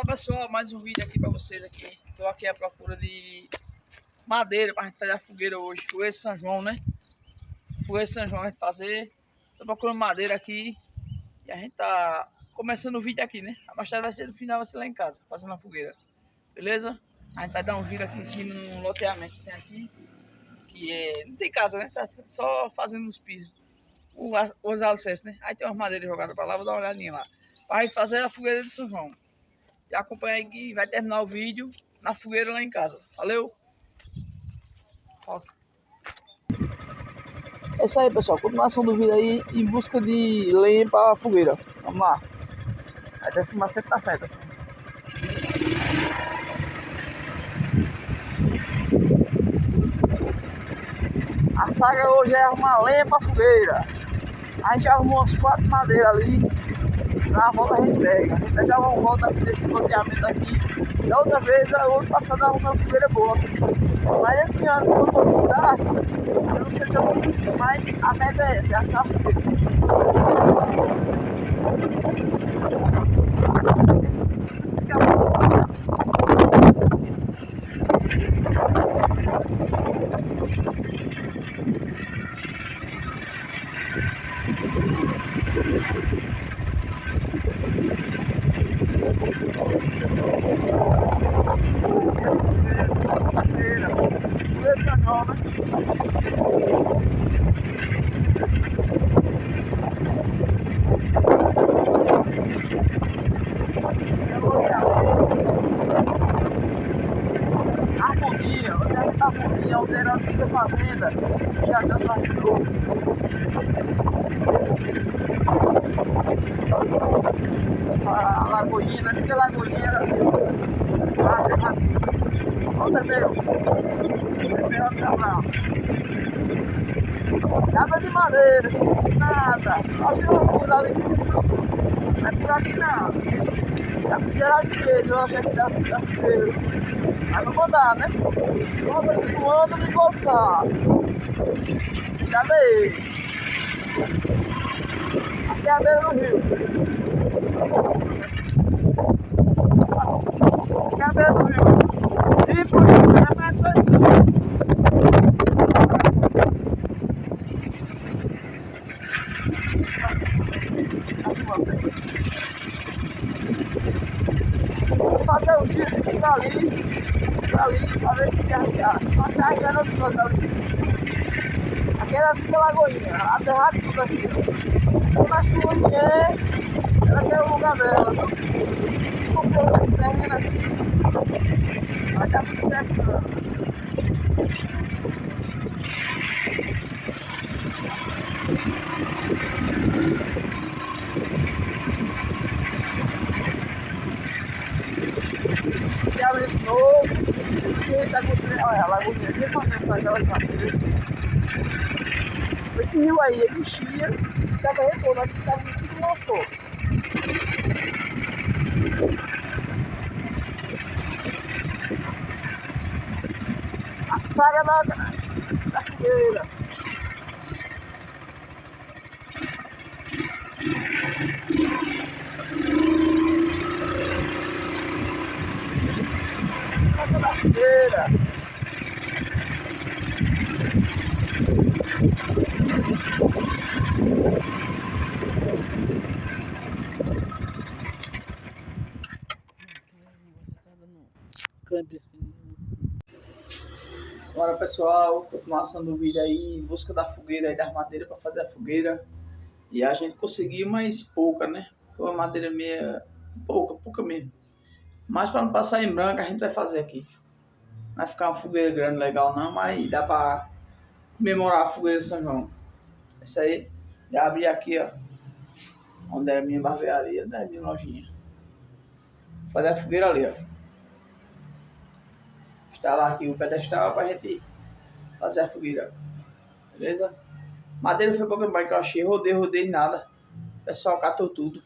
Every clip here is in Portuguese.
Fala pessoal, mais um vídeo aqui pra vocês aqui. Tô aqui à procura de madeira pra gente fazer a fogueira hoje. Fogueira de São João, né? Fogueira de São João a gente fazer. Tô procurando madeira aqui e a gente tá começando o vídeo aqui, né? A mais tarde vai ser no final, vai ser lá em casa, fazendo a fogueira. Beleza? A gente vai dar um giro aqui em cima no loteamento que tem aqui. Que é... não tem casa, né? Tá só fazendo os pisos. Os alicerces, né? Aí tem umas madeiras jogadas pra lá, vou dar uma olhadinha lá. Pra gente fazer a fogueira de São João. Já acompanha aí que vai terminar o vídeo na fogueira lá em casa. Valeu? Nossa. É isso aí, pessoal. Continuação do vídeo aí em busca de lenha para a fogueira. Vamos lá. Vai ter que filmar sempre na frente, assim. A saga hoje é arrumar lenha para a fogueira. A gente já arrumou umas 4 madeiras ali. Na volta a gente pega. A gente pegava uma volta aqui desse loteamento aqui. Da outra vez, o ano passado arrumou uma fogueira boa. Mas esse ano, quando eu vou mudar, eu não sei se eu vou conseguir, mas a meta é essa, é achar a fogueira. Isso que é muito harmonia, onde é que tá a harmonia? Alterando a fazenda, já deu sorte de novo. A lagoinha, né? Porque a lagoinha era. Onde deu? Nada de madeira, nada. Só chegou lá em cima. Não é por aqui nada. Já fizeram de vez, eu achei que dá fogueira. Mas não vou dar, né? Voando de bolsar. Cuidado aí. Aqui é a beira do rio. Aqui é a beira do rio. E puxa, não é mais só isso. Vou fazer o giro de ficar ali, pra ver se carregar. Pra carregar as coisas ali. Aquela fica lagoinha, a terra tudo aqui. Quando a chuva vier, ela tem o lugar dela. Comprou o terreno aqui. Vai dar tudo certo. E abre de novo. E ele tá construindo. Olha, a lagoinha aqui, quando aquela madeira. Esse rio aí, ele enchia, ficava retorno, aqui ficava tudo lançou. A saga da fogueira. Saga da fogueira. Bora pessoal, continuação do vídeo aí em busca da fogueira aí, das madeiras para fazer a fogueira. E a gente conseguiu, mas pouca, né? Foi uma madeira meia pouca mesmo. Mas para não passar em branco a gente vai fazer aqui. Não vai ficar uma fogueira grande legal não, mas dá para comemorar a fogueira de São João. Isso aí, já abri aqui, ó, onde era a minha barbearia, né? Minha lojinha. Vou fazer a fogueira ali, ó. Instalar aqui o pedestal pra gente fazer a fogueira. Beleza? Madeira foi pouco mais que eu achei. Rodei nada. O pessoal catou tudo.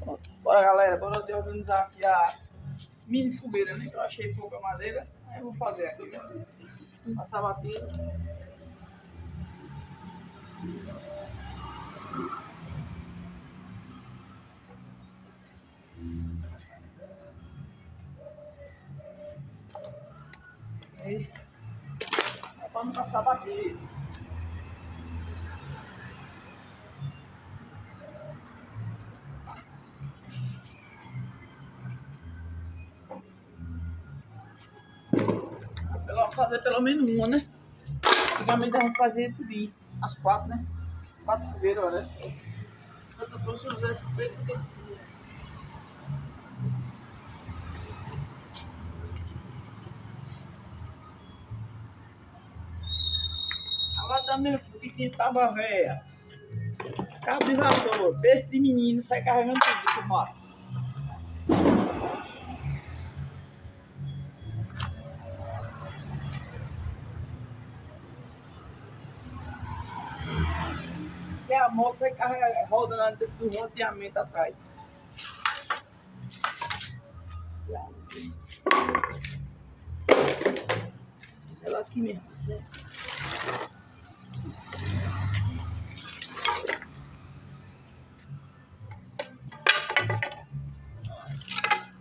Pronto. Bora galera, bora organizar aqui a mini fogueira, né? Que eu achei pouca madeira. Aí eu vou fazer aqui, ó. Passar batida. Vamos passar a bater. Fazer pelo menos uma, né? Antigamente a gente fazia tudo, as 4, né? 4 fogueiras, olha. Eu trouxe uns esse preço aqui. Agora também, porque tinha tábua velha, carro de vassoura, peixe de menino, sai carregando tudo pro mato. E a moto sai carregando, rodando dentro do roteamento atrás. Sei lá aqui mesmo. Né?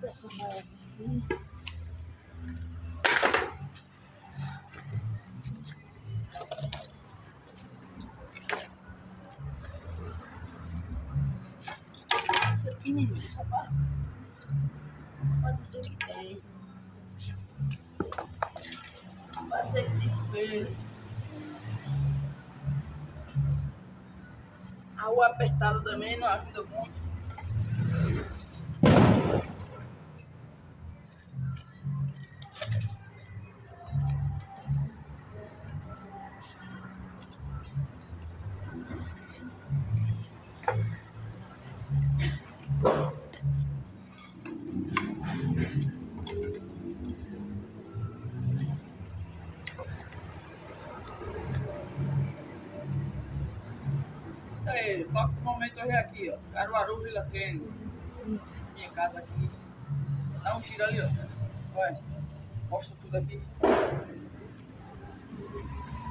Essa moto aqui. Essa é pequenininha, rapaz. Pode ser que tem. Pode ser que tem fogueira. A rua apertada também não ajuda muito. Isso aí, toca o momento hoje aqui, ó. Caruaru, Vila Crene. Minha casa aqui. Dá um tiro ali, ó. Olha, mostra tudo aqui.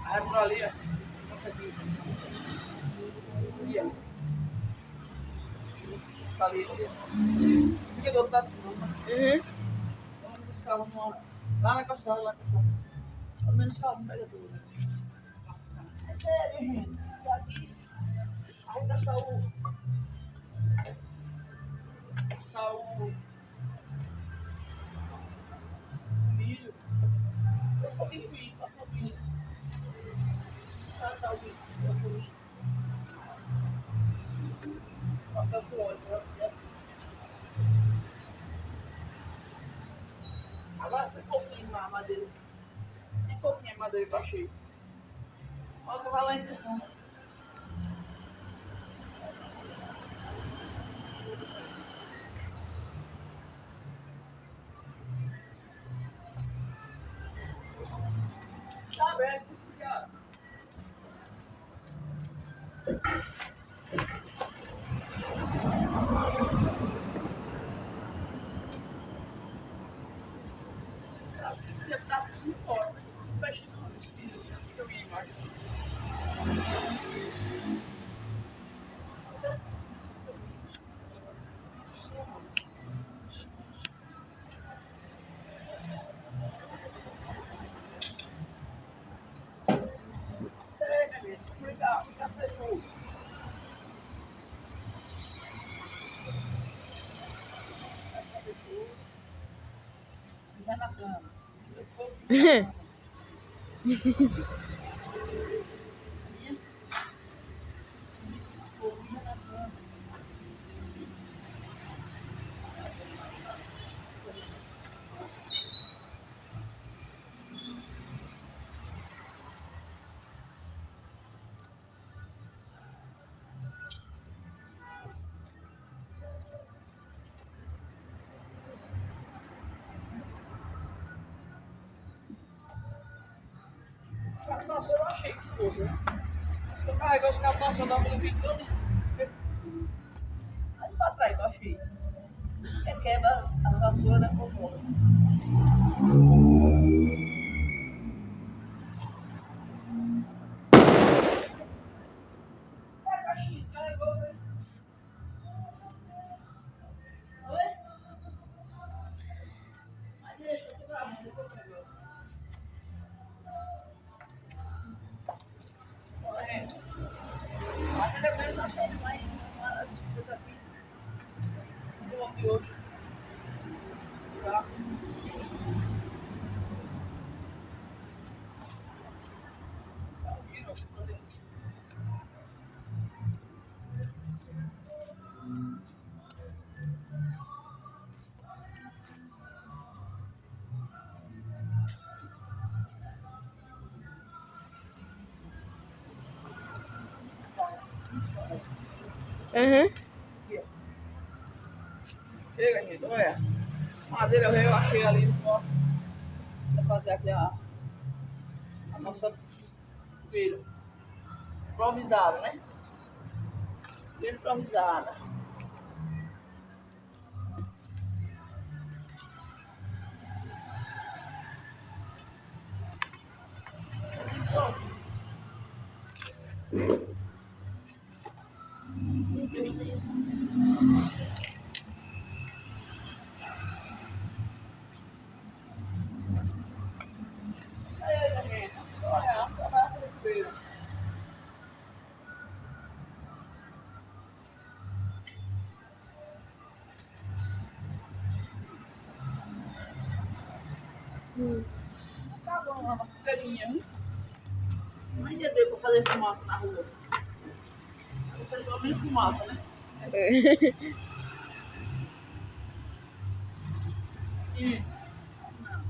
Aí por ali, ó. Mostra aqui. Ali, ó. Tá ali, ó. Fica do outro lado do mundo, né? Vamos buscar uma. Lá na calçada, lá na calçada. Pelo menos só não pega tudo. É sério, gente. Tá aqui. Aí passar o. Passar o milho. Eu falei milho, passar o milho. Passar o milho. Eu comi. Papel com óleo, né? Agora tem pouquinho a madeira. Tem pouquinho a madeira que eu achei. Olha que vai lá a intenção. Tá aberto, esse cara. Você tá por cima fora. Não fecha não, respira assim, fica bem embaixo. Isso aí, meu amigo. Obrigado, café show. Vai na cama. Captação eu achei que fosse, né? Se eu carregar os captação da mão picando, aí pra trás eu achei. É quebra a vassoura, né, por fora. É a caixinha, descarregou, velho. Oi? Mas deixa que eu tô gravando, depois eu pego. dia mesmo, acho que ele vai essas coisas aqui. Esse bom de hoje. Tá? Tá ouvindo? Uhum. Aqui, ó. Chega, gente, olha. Madeira eu achei ali no foco. Pra fazer aqui a nossa fogueira. Improvisada, né? Fogueira improvisada. Isso aí, gente. Olha, trabalhar com fogueira. Isso tá bom, uma fogueirinha, hein? Ainda deu pra fazer fumaça na rua. Vou fazer pelo menos fumaça, né? E, não.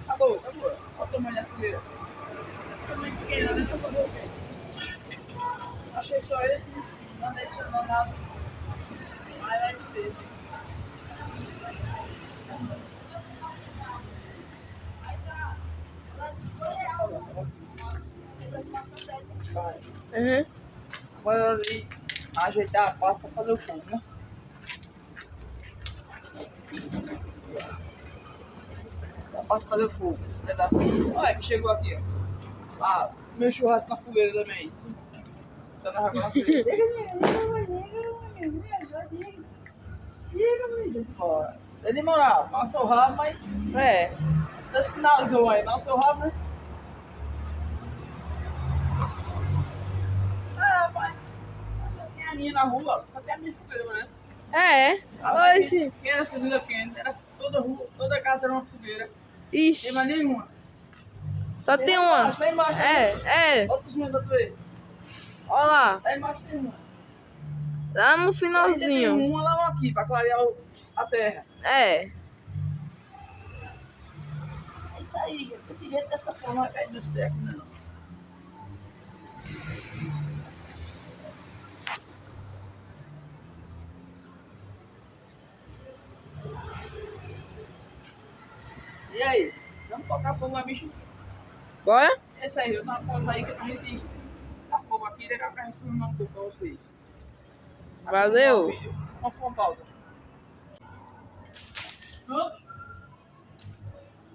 Acabou, acabou. Olha o tamanho da fogueira. Tamanho pequeno, né? Vou fazer o quê? Achei só esse, né? Não adicionou nada. Mas vai ter. Vai. Uhum. Agora ali, ajeitar a parte pra fazer o fogo, né? Essa parte pra fazer o fogo. Um pedacinho. Olha que chegou aqui, ó. Ah, meu churrasco na fogueira também. Tá na água na fogueira. É demorar, passa o rabo, mas É. dá sinalzão aí, passa o rabo, né? Ah, pai, só tem a minha na rua, só tem a minha fogueira, parece. É. Oxi. Quem era essa vida pequena? Era toda rua, toda casa era uma fogueira. Não tem Ixi. mais nenhuma. Só tem uma. Lá embaixo, É. outros membros pra tu ver. Olha lá. Lá embaixo tem uma. Lá no Ainda tem finalzinho. uma lá aqui, pra clarear a terra. É. É isso aí, gente. Desse jeito, dessa forma, vai cair nos tecos, né? Não. E aí? Vamos tocar fogo na bicho? Bora? Esse aí, eu dou uma pausa aí que a gente tá fogo aqui, daqui a pouco a gente filma um pouco pra vocês. Valeu. Vamos uma pausa. Pronto?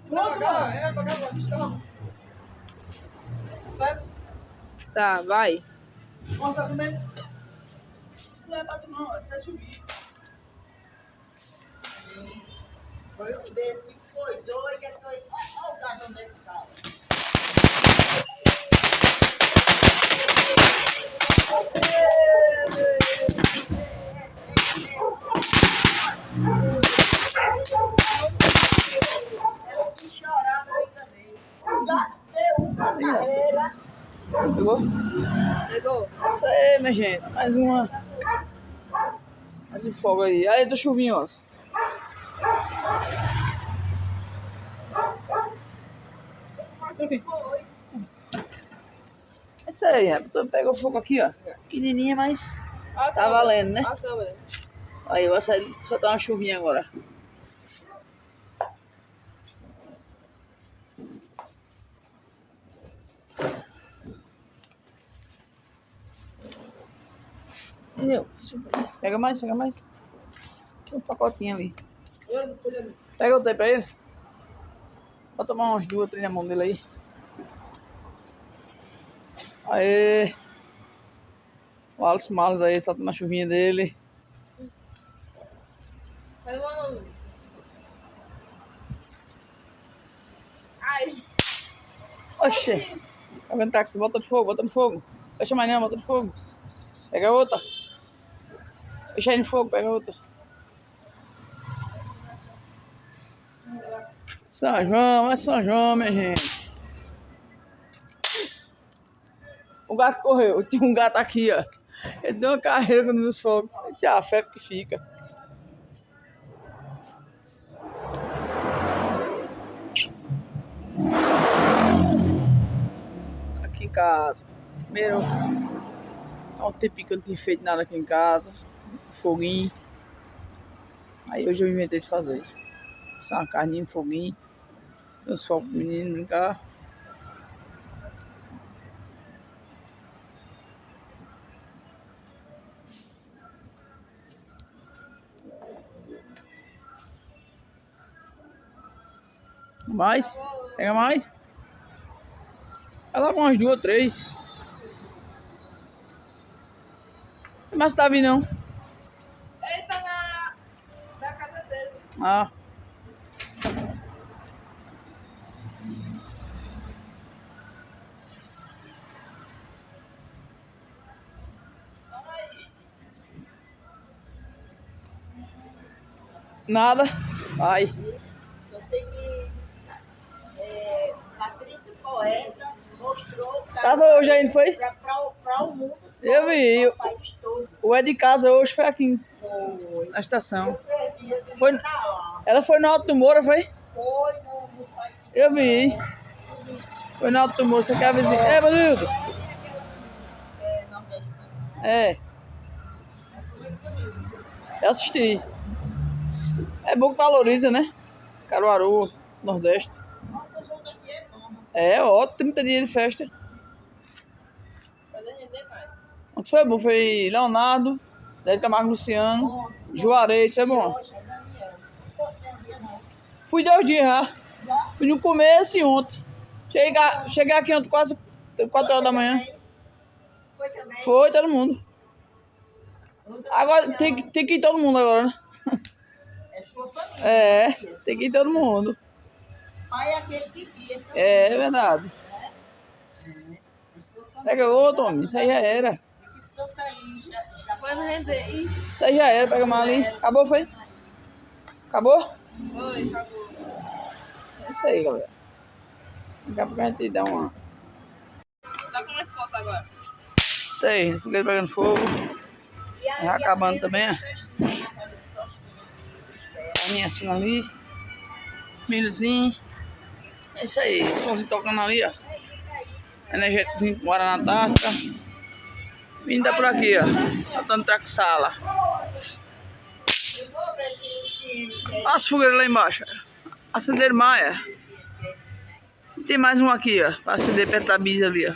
Pronto, mano. É, pra cá, desculpa. Certo? Tá, vai. Vamos cá também. Isso não é bato não, é só subir. Foi um desse que coisou e depois. Olha o cartão desse cara. Ela que chorava, eu enganei. Deu uma carreira. Pegou? Pegou. Isso aí, minha gente. Mais uma. Mais um fogo aí. Aí, do chuvinho, ó. É isso aí, rapaz. Pega o fogo aqui, ó. Pequenininha, mas tá valendo, né? A câmera. Aí, vai sair, soltar uma chuvinha agora. Entendeu? Pega mais, pega mais. Tem um pacotinho ali. Pega outro aí pra ele. Bota tomar umas 2 ou 3 na mão dele aí. Aê! O Alice Malas aí, está na chuvinha dele. Faz uma nome. Ai. Oxê! Tá vendo, táxi? Bota no fogo, bota no fogo. Deixa mais não, bota no fogo. Pega outra. Deixa aí no fogo, pega outra. São João, é São João, minha gente. O gato correu. Tinha um gato aqui, ó. Ele deu uma carreira nos fogos. A febre que fica. Aqui em casa. Primeiro, há um tempinho que eu não tinha feito nada aqui em casa. Foguinho. Aí hoje eu inventei de fazer. Só uma carninha, um foguinho. Meus fogos pro menino brincar. Mais? Pega mais? Pega logo umas 2 ou 3. Mas tá vindo não? Ele tá na casa dele. Ah. Nada. Vai. Só sei que Patrícia Poeta mostrou Tava hoje aí, não foi? para o mundo. Eu vi. Para o país todo. O é de casa hoje foi aqui Foi. na estação. Eu perdi, eu tive Foi- que estar lá. Ela foi no Alto do Moura, foi? Foi no país todo. Eu vi. Foi no Alto do Moura. Você quer vizinha? É, Banildo? Nordestino. É. Foi muito bonito. Eu assisti. É bom que valoriza, né? Caruaru, Nordeste. Nossa, o jogo aqui é bom. É, ó, 30 dias de festa. Fazer render mais. Ontem foi bom, foi Leonardo, Zé de Camargo Luciano, Ontem. Juarez, isso é bom. Hoje é Daniel. Não fosse Daniel, não. Fui 2 dias já. Já? Fui no começo e ontem. Cheguei aqui ontem quase 4 horas da manhã. Foi também. Foi todo mundo. Agora tem que ir todo mundo agora, né? É sua família. É, né? tem que ir todo mundo. Pai é aquele que cria. É verdade. É sua família. Pega outro, homem. Isso aí já era. Eu fico tão feliz. Já Foi no render. Ixi, Isso aí já era. Pega mais ali. Acabou, foi? Acabou? foi, acabou. É isso aí, galera. Daqui a pouco a gente dá uma... Tá com mais força agora. Isso aí, fogueira pegando fogo. Já acabando também, ó. Carninha assim ali. Milhozinho. É isso aí, somzinho tocando ali, ó. Energéticozinho com Guaraná Tática. Vindo por aqui, ó. Botando traxala. Eu vou ver se o Ciene Olha as fogueiras lá embaixo. Acenderam mais, ó. E tem mais um aqui, ó. Pra acender perto da bisa ali, ó.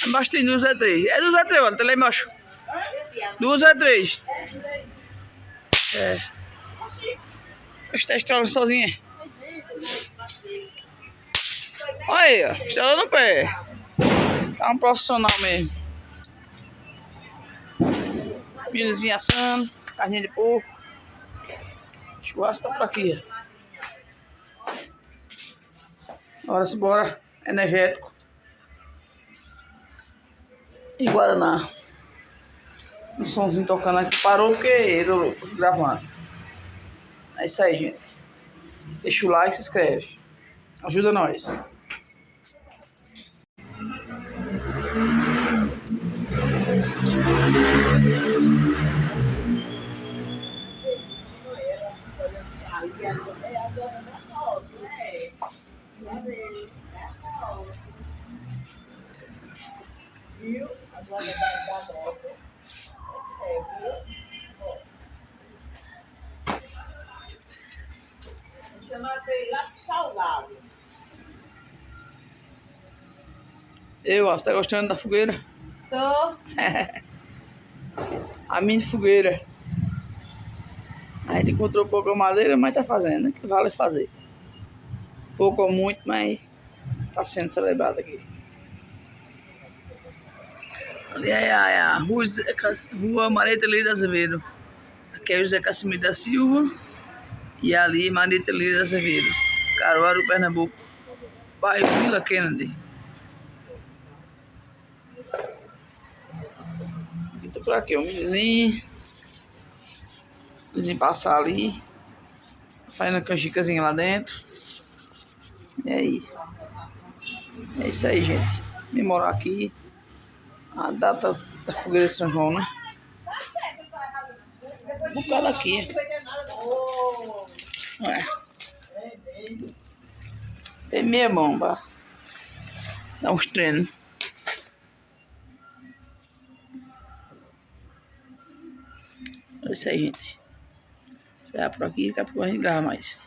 Embaixo tem 2 ou 3. É 2 ou 3, olha. Tá lá embaixo. 2 ou 3. É. Está estralando sozinha. Olha aí, ó. Estralando no pé. Tá um profissional mesmo. Milhozinho assando. Carninha de porco. Churrasco tá por aqui, ó. Bora, bora. Energético. E Guaraná. O somzinho tocando aqui. Parou porque eu gravando. É isso aí, gente. Deixa o like e se inscreve. Ajuda nós. Viu? Agora da moto. Viu? Vou chamar pra ir lá pro Salgado. Você tá gostando da fogueira? Tô. A mini fogueira. A gente encontrou pouca madeira, mas tá fazendo, né? Que vale fazer. Pouco ou muito, mas tá sendo celebrado aqui. Ali é a Rua Maria Telírio de Azevedo. Aqui é José Casimiro da Silva. E ali Maria Telírio de Azevedo. Caruaru, Pernambuco. Bairro Vila Kennedy. E tô por aqui, um vizinho. O vizinho passar ali. Fazendo a canjicazinha lá dentro. E aí? É isso aí, gente. Vim morar aqui. A data da fogueira de São João, né? Um bocado aqui. É. Tem meia mão, pá. Dá uns treinos. É isso aí, gente. Sai por aqui, daqui a pouco a gente grava mais.